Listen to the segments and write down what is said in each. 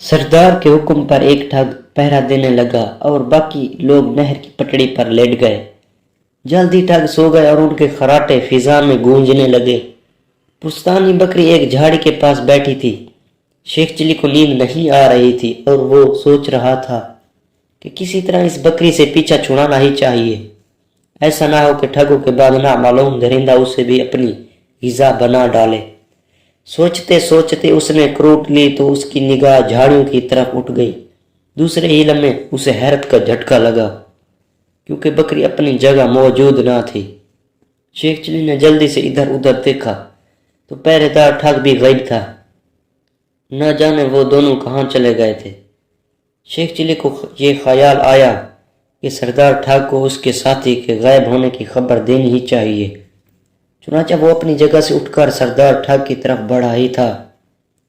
سردار کے حکم پر ایک ٹھگ پہرا دینے لگا اور باقی لوگ نہر کی پٹڑی پر لیٹ گئے۔ جلدی ٹھگ سو گئے اور ان کے خراٹے فضا میں گونجنے لگے۔ پستانی بکری ایک جھاڑی کے پاس بیٹھی تھی۔ شیخ چلی کو نیند نہیں آ رہی تھی اور وہ سوچ رہا تھا کہ کسی طرح اس بکری سے پیچھا چھڑانا ہی چاہیے، ایسا نہ ہو کہ ٹھگوں کے بعد نامعلوم درندہ اسے بھی اپنی غذا بنا ڈالے۔ سوچتے سوچتے اس نے کروٹ لی تو اس کی نگاہ جھاڑیوں کی طرف اٹھ گئی۔ دوسرے ہی لمحے اسے حیرت کا جھٹکا لگا کیونکہ بکری اپنی جگہ موجود نہ تھی۔ شیخ چلی نے جلدی سے ادھر ادھر دیکھا تو پہرے دار ٹھگ بھی غائب تھا۔ نہ جانے وہ دونوں کہاں چلے گئے تھے۔ شیخ چلی کو یہ خیال آیا کہ سردار ٹھگ کو اس کے ساتھی کے غائب ہونے کی خبر دینی ہی چاہیے۔ چنانچہ وہ اپنی جگہ سے اٹھ کر سردار ٹھگ کی طرف بڑھا ہی تھا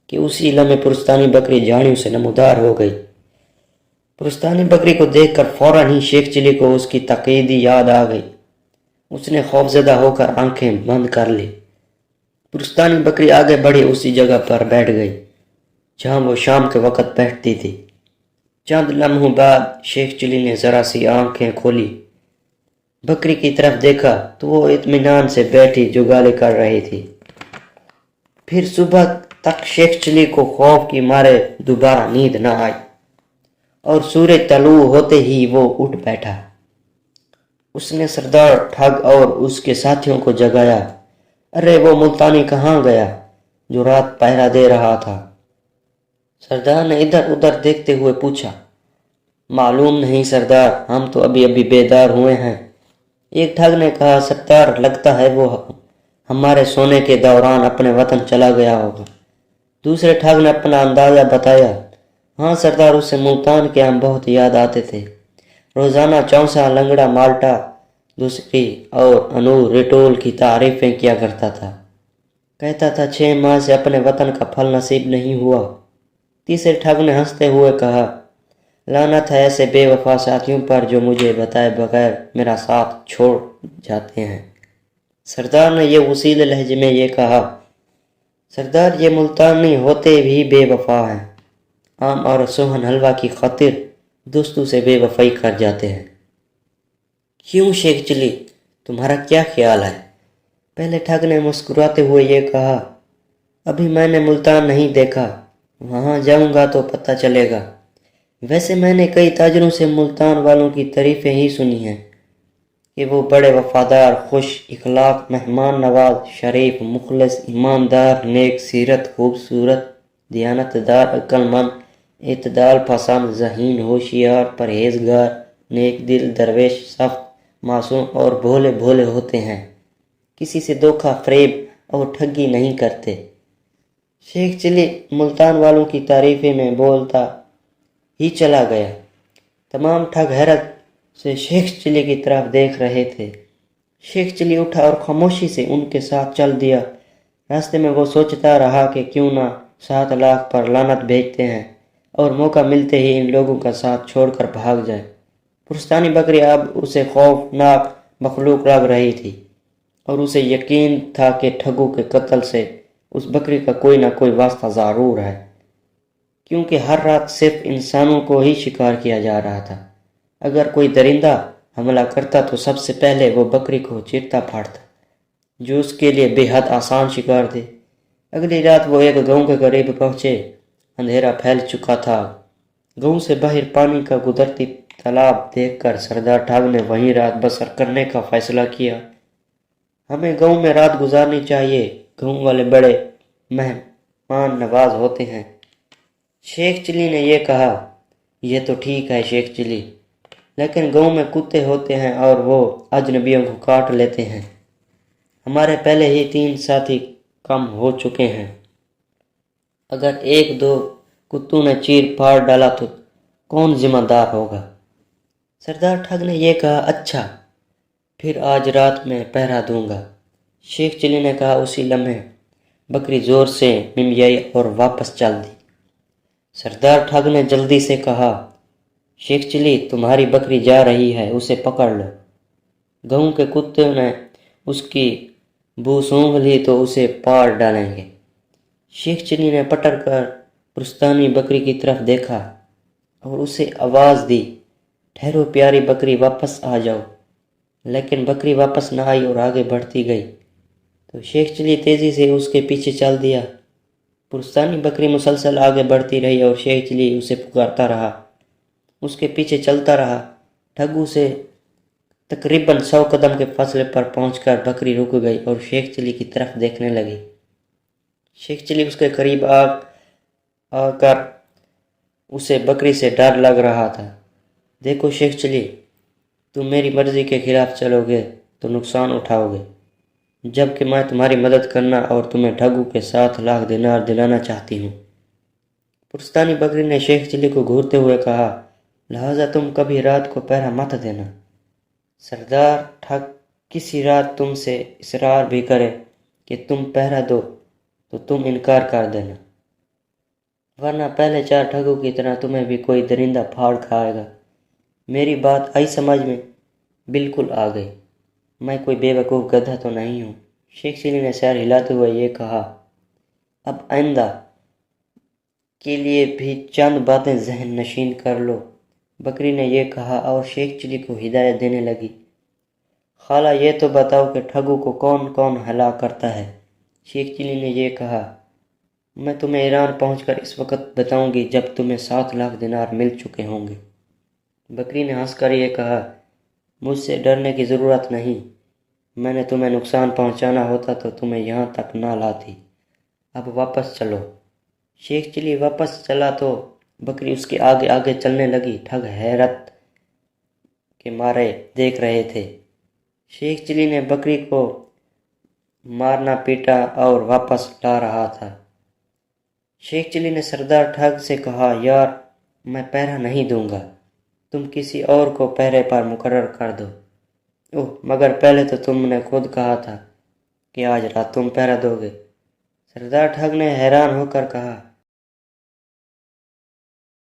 کہ اسی لمحے پرستانی بکری جھاڑیوں سے نمودار ہو گئی۔ پرستانی بکری کو دیکھ کر فوراً ہی شیخ چلی کو اس کی تقیدی یاد آ گئی۔ اس نے خوفزدہ ہو کر آنکھیں بند کر لی۔ پرستانی بکری آگے بڑھی اسی جگہ پر بیٹھ گئی جہاں وہ شام کے وقت بیٹھتی تھی۔ چند لمحوں بعد شیخ چلی نے ذرا سی آنکھیں کھولی، بکری کی طرف دیکھا تو وہ اطمینان سے بیٹھی جگالے کر رہی تھی۔ پھر صبح تک شیخ چلی کو خوف کی مارے دوبارہ نیند نہ آئی اور سورج طلوع ہوتے ہی وہ اٹھ بیٹھا۔ اس نے سردار ٹھگ اور اس کے ساتھیوں کو جگایا۔ ارے وہ ملتانی کہاں گیا جو رات پہرا دے رہا تھا؟ سردار نے ادھر ادھر دیکھتے ہوئے پوچھا۔ معلوم نہیں سردار، ہم تو ابھی ابھی بیدار ہوئے ہیں، ایک ٹھگ نے کہا۔ سردار لگتا ہے وہ ہمارے سونے کے دوران اپنے وطن چلا گیا ہوگا۔ دوسرے ٹھگ نے اپنا اندازہ بتایا۔ ہاں سردار، اسے ملتان کے ہم بہت یاد آتے تھے۔ روزانہ چونسا، لنگڑا، مالٹا، دوسری اور انور ریٹول کی تعریفیں کیا کرتا تھا۔ کہتا تھا 6 ماہ سے اپنے وطن کا پھل نصیب نہیں ہوا۔ تیسرے ٹھگ نے ہنستے ہوئے کہا، لعنت ہے ایسے بے وفا ساتھیوں پر جو مجھے بتائے بغیر میرا ساتھ چھوڑ جاتے ہیں۔ سردار نے یہ وسیلے لہجے میں یہ کہا۔ سردار، یہ ملتانی ہوتے بھی بے وفا ہیں، آم اور سوہن حلوہ کی خاطر دوستوں سے بے وفائی کر جاتے ہیں۔ کیوں شیخ چلی، تمہارا کیا خیال ہے؟ پہلے ٹھگ نے مسکراتے ہوئے یہ کہا، ابھی میں نے ملتان نہیں دیکھا، وہاں جاؤں گا تو پتہ چلے گا۔ ویسے میں نے کئی تاجروں سے ملتان والوں کی تعریفیں ہی سنی ہیں کہ وہ بڑے وفادار، خوش اخلاق، مہمان نواز، شریف، مخلص، ایماندار، نیک سیرت، خوبصورت، دیانت دار، عقل مند، اعتدال پسند، ذہین، ہوشیار، پرہیزگار، نیک دل، درویش، سخت، معصوم اور بھولے بھولے ہوتے ہیں، کسی سے دھوکہ فریب اور ٹھگی نہیں کرتے۔ شیخ چلی ملتان والوں کی تعریفیں میں بولتا ہی چلا گیا۔ تمام ٹھگ حیرت سے شیخ چلی کی طرف دیکھ رہے تھے۔ شیخ چلی اٹھا اور خاموشی سے ان کے ساتھ چل دیا۔ راستے میں وہ سوچتا رہا کہ کیوں نہ 7 لاکھ پر لعنت بھیجتے ہیں اور موقع ملتے ہی ان لوگوں کا ساتھ چھوڑ کر بھاگ جائے۔ پرستانی بکری اب اسے خوفناک مخلوق لگ رہی تھی اور اسے یقین تھا کہ ٹھگوں کے قتل سے اس بکری کا کوئی نہ کوئی واسطہ ضرور ہے، کیونکہ ہر رات صرف انسانوں کو ہی شکار کیا جا رہا تھا۔ اگر کوئی درندہ حملہ کرتا تو سب سے پہلے وہ بکری کو چیرتا پھاڑتا، جو اس کے لیے بے حد آسان شکار تھے۔ اگلی رات وہ ایک گاؤں کے قریب پہنچے۔ اندھیرا پھیل چکا تھا۔ گاؤں سے باہر پانی کا گزرتی تالاب دیکھ کر سردار ٹھگ نے وہیں رات بسر کرنے کا فیصلہ کیا۔ ہمیں گاؤں میں رات گزارنی چاہیے، گاؤں والے بڑے مہمان نواز ہوتے ہیں۔ شیخ چلی نے یہ کہا۔ یہ تو ٹھیک ہے شیخ چلی، لیکن گاؤں میں کتے ہوتے ہیں اور وہ اجنبیوں کو کاٹ لیتے ہیں۔ ہمارے پہلے ہی 3 ساتھی کم ہو چکے ہیں، اگر 1-2 کتوں نے چیر پھاڑ ڈالا تو کون ذمہ دار ہوگا؟ سردار ٹھگ نے یہ کہا۔ اچھا، پھر آج رات میں پہرا دوں گا، شیخ چلی نے کہا۔ اسی لمحے بکری زور سے ممیائی اور واپس چل دی۔ سردار ٹھگ نے جلدی سے کہا، شیخ چلی تمہاری بکری جا رہی ہے، اسے پکڑ لو۔ گاؤں کے کتوں نے اس کی بو سونگھ لی تو اسے پاڑ ڈالیں گے۔ شیخ چلی نے پٹر کر پرستانی بکری کی طرف دیکھا اور اسے آواز دی، ٹھہرو پیاری بکری، واپس آ جاؤ۔ لیکن بکری واپس نہ آئی اور آگے بڑھتی گئی تو شیخ چلی تیزی سے اس کے پیچھے چل دیا۔ پرستانی بکری مسلسل آگے بڑھتی رہی اور شیخ چلی اسے پکارتا رہا، اس کے پیچھے چلتا رہا۔ ٹھگو سے تقریباً 100 قدم کے فاصلے پر پہنچ کر بکری رک گئی اور شیخ چلی کی طرف دیکھنے لگی۔ شیخ چلی اس کے قریب آ کر اسے بکری سے ڈر لگ رہا تھا۔ دیکھو شیخ چلی، تم میری مرضی کے خلاف چلو گے تو نقصان اٹھاؤ گے، جبکہ میں تمہاری مدد کرنا اور تمہیں ٹھگو کے 7 لاکھ دینار دلانا چاہتی ہوں۔ پرستانی بکری نے شیخ چلی کو گھورتے ہوئے کہا، لہذا تم کبھی رات کو پہرا مت دینا۔ سردار ٹھگ کسی رات تم سے اصرار بھی کرے کہ تم پہرا دو تو تم انکار کر دینا، ورنہ پہلے 4 ٹھگوں کی طرح تمہیں بھی کوئی درندہ پھاڑ کھائے گا۔ میری بات آئی سمجھ میں؟ بالکل آ گئی، میں کوئی بے وقوف گدھا تو نہیں ہوں۔ شیخ چلی نے سر ہلاتے ہوئے یہ کہا، اب آئندہ کے لیے بھی چند باتیں ذہن نشین کر لو۔ بکری نے یہ کہا اور شیخ چلی کو ہدایت دینے لگی، خالہ یہ تو بتاؤ کہ ٹھگو کو کون کون ہلاک کرتا ہے؟ شیخ چلی نے یہ کہا، میں تمہیں ایران پہنچ کر اس وقت بتاؤں گی جب تمہیں 7 لاکھ دینار مل چکے ہوں گے۔ بکری نے ہنس کر یہ کہا، مجھ سے ڈرنے کی ضرورت نہیں، میں نے تمہیں نقصان پہنچانا ہوتا تو تمہیں یہاں تک نہ لاتی۔ اب واپس چلو۔ شیخ چلی واپس چلا تو بکری اس کے آگے آگے چلنے لگی۔ ٹھگ حیرت کے مارے دیکھ رہے تھے۔ شیخ چلی نے بکری کو مارنا پیٹا اور واپس لا رہا تھا۔ شیخ چلی نے سردار ٹھگ سے کہا، یار میں پہرا نہیں دوں گا، تم کسی اور کو پہرے پر مقرر کر دو۔ اوہ مگر پہلے تو تم نے خود کہا تھا کہ آج رات تم پہرا دو گے۔ سردار ٹھگ نے حیران ہو کر کہا،